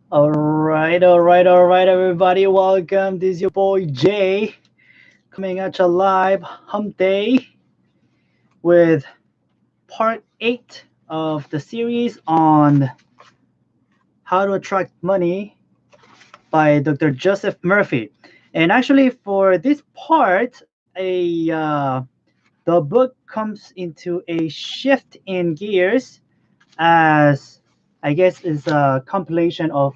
All right, everybody. Welcome. This is your boy Jay coming at you live hump day with part 8 of the series on how to attract money by Dr. Joseph Murphy. And actually, for this part, the book comes into a shift in gears as I guess is a compilation of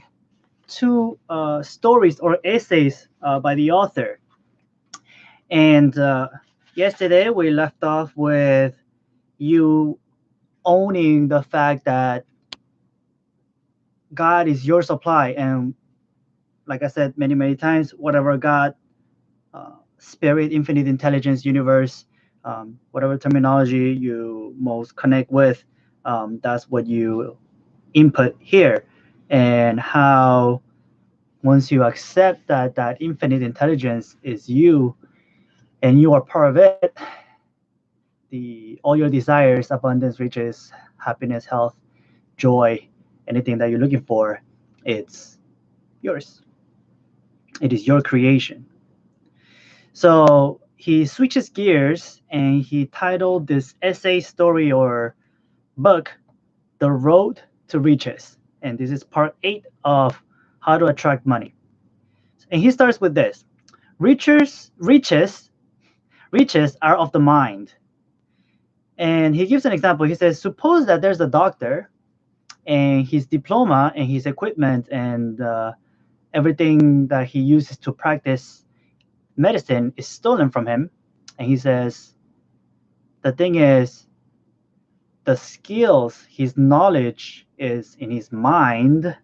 two stories or essays by the author. And yesterday we left off with you owning the fact that God is your supply. And like I said many, many times, whatever God, spirit, infinite intelligence, universe, whatever terminology you most connect with, that's what you input here. And how once you accept that that infinite intelligence is you and you are part of it, the all your desires, abundance, riches, happiness, health, joy, anything that you're looking for, it's yours. It is your creation. So he switches gears and he titled this essay, story, or book, The Road to Riches. And this is part 8 of How to Attract Money. And he starts with this: riches are of the mind. And he gives an example. He says, suppose that there's a doctor and his diploma and his equipment and everything that he uses to practice medicine is stolen from him. And he says, the thing is, the skills, his knowledge is in his mind,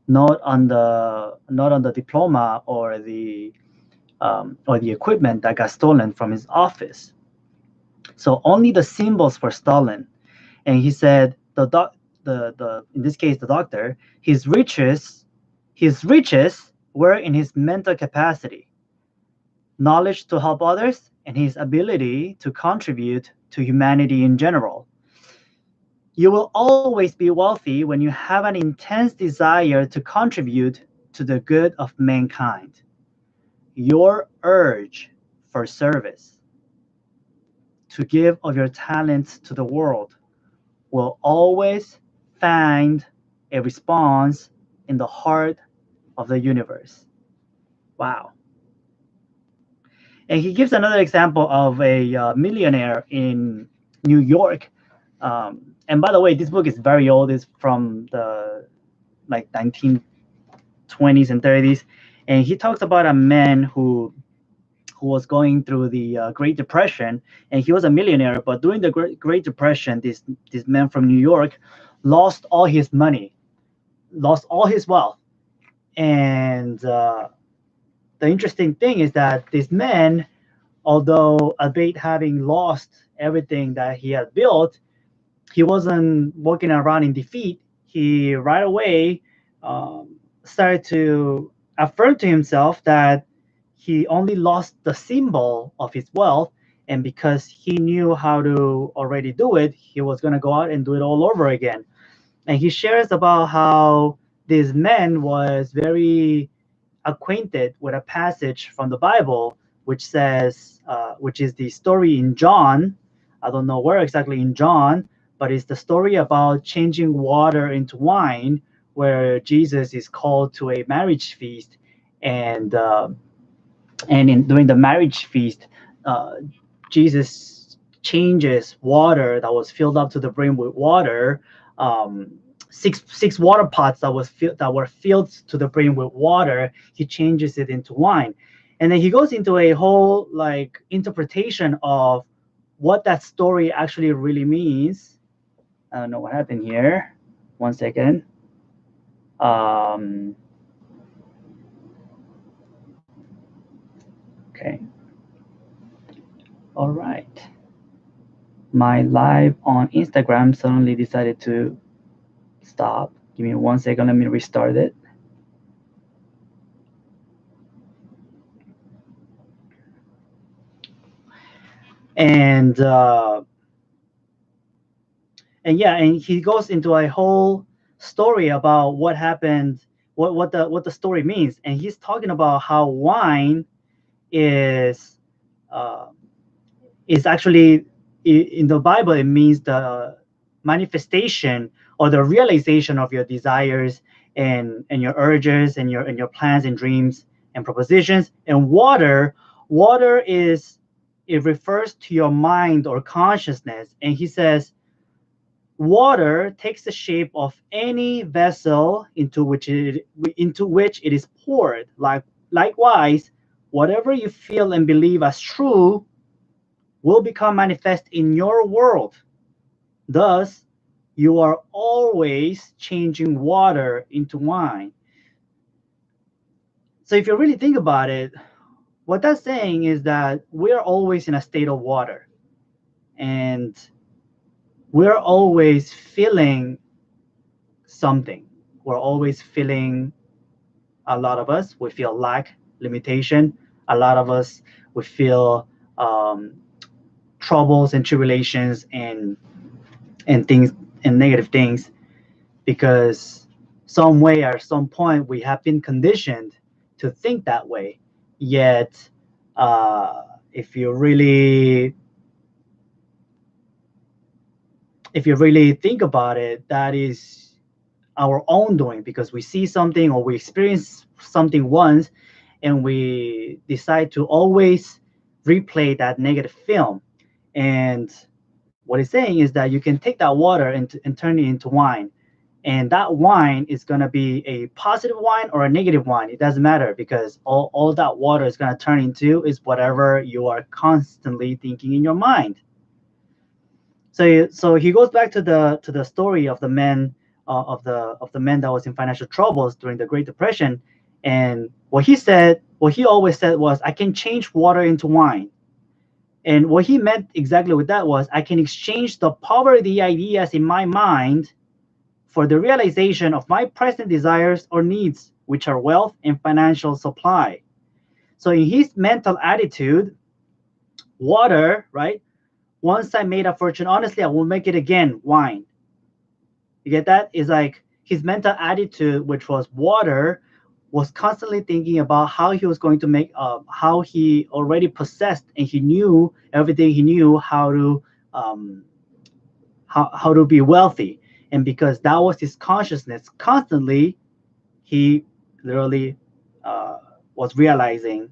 not on the diploma or the equipment that got stolen from his office. So only the symbols were stolen. And he said the in this case the doctor, his riches were in his mental capacity, knowledge to help others, and his ability to contribute to humanity in general. You will always be wealthy when you have an intense desire to contribute to the good of mankind. Your urge for service, to give of your talents to the world, will always find a response in the heart of the universe. Wow. And he gives another example of a millionaire in New York. And by the way, this book is very old. It's from the like 1920s and 30s. And he talks about a man who was going through the Great Depression, and he was a millionaire. But during the Great Depression, this man from New York lost all his money, lost all his wealth. And the interesting thing is that this man, although albeit having lost everything that he had built, he wasn't walking around in defeat. He right away started to affirm to himself that he only lost the symbol of his wealth, and because he knew how to already do it, he was going to go out and do it all over again. And he shares about how this man was very acquainted with a passage from the Bible, which says, which is the story in John. I don't know where exactly in John, but it's the story about changing water into wine, where Jesus is called to a marriage feast, and in during the marriage feast, uh, Jesus changes water that was filled up to the brim with water. Um, six water pots that were filled to the brim with water. He changes it into wine, and then he goes into a whole like interpretation of what that story actually really means. I don't know what happened here. One second. Um, okay. All right. My live on Instagram suddenly decided to stop. Give me one second. Let me restart it. And and yeah, and he goes into a whole story about what happened what the story means, and he's talking about how wine is uh, is actually in the Bible. It means the manifestation or the realization of your desires and your urges and your plans and dreams and propositions. And water is, it refers to your mind or consciousness. And he says water takes the shape of any vessel into which it is poured. Likewise, whatever you feel and believe as true will become manifest in your world. Thus, you are always changing water into wine. So if you really think about it, what that's saying is that we're always in a state of water, and we're always feeling something. We're always feeling, a lot of us, we feel lack, limitation. A lot of us, we feel um, troubles and tribulations and things and negative things, because some way or some point we have been conditioned to think that way. Yet, uh, if you really if you really think about it, that is our own doing, because we see something or we experience something once, and we decide to always replay that negative film. And what it's saying is that you can take that water and turn it into wine, and that wine is going to be a positive wine or a negative wine. It doesn't matter, because all that water is going to turn into is whatever you are constantly thinking in your mind. So he goes back to the story of the man, of the man that was in financial troubles during the Great Depression. And what he always said was, I can change water into wine. And what he meant exactly with that was, I can exchange the poverty ideas in my mind for the realization of my present desires or needs, which are wealth and financial supply. So in his mental attitude, water, right? Once I made a fortune, honestly, I will make it again, wine. You get that? It's like his mental attitude, which was water, was constantly thinking about how he was going to make, how he already possessed, and he knew everything. He knew um, how to be wealthy. And because that was his consciousness, constantly he literally uh, was realizing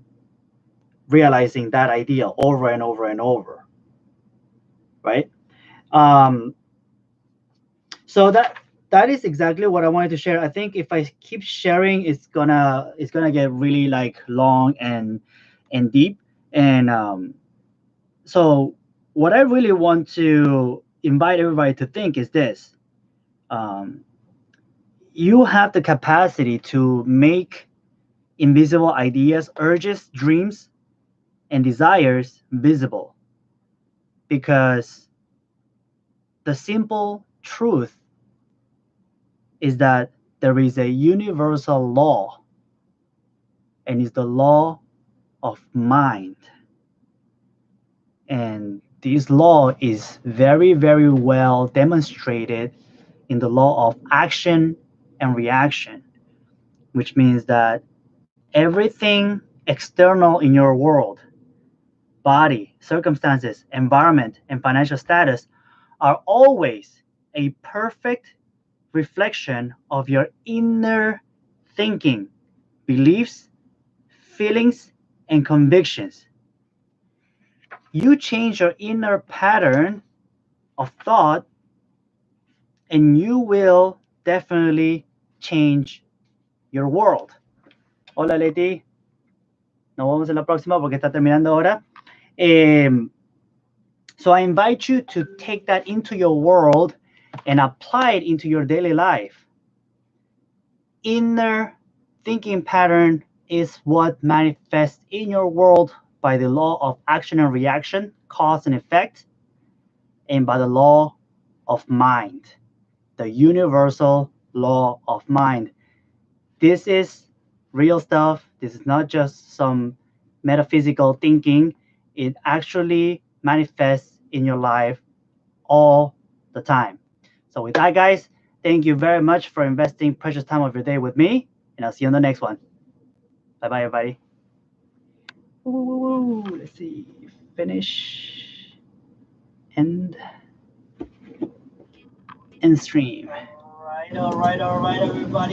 that idea over and over and over, right? Um, so that is exactly what I wanted to share. I think if I keep sharing, it's gonna get really like long and deep. And so what I really want to invite everybody to think is this: um, you have the capacity to make invisible ideas, urges, dreams, and desires visible, because the simple truth is that there is a universal law, and it's the law of mind. And this law is very, very well demonstrated in the law of action and reaction, which means that everything external in your world, body, circumstances, environment, and financial status, are always a perfect reflection of your inner thinking, beliefs, feelings, and convictions. You change your inner pattern of thought, and you will definitely change your world. Hola Leti, nos vemos en la próxima porque está terminando ahora. Um, so I invite you to take that into your world and apply it into your daily life. Inner thinking pattern is what manifests in your world by the law of action and reaction, cause and effect, and by the law of mind, the universal law of mind. This is real stuff. This is not just some metaphysical thinking. It actually manifests in your life all the time. So, with that, guys, thank you very much for investing precious time of your day with me. and I'll see you on the next one. Bye bye, everybody. Ooh, let's see. Finish. End stream. All right, everybody.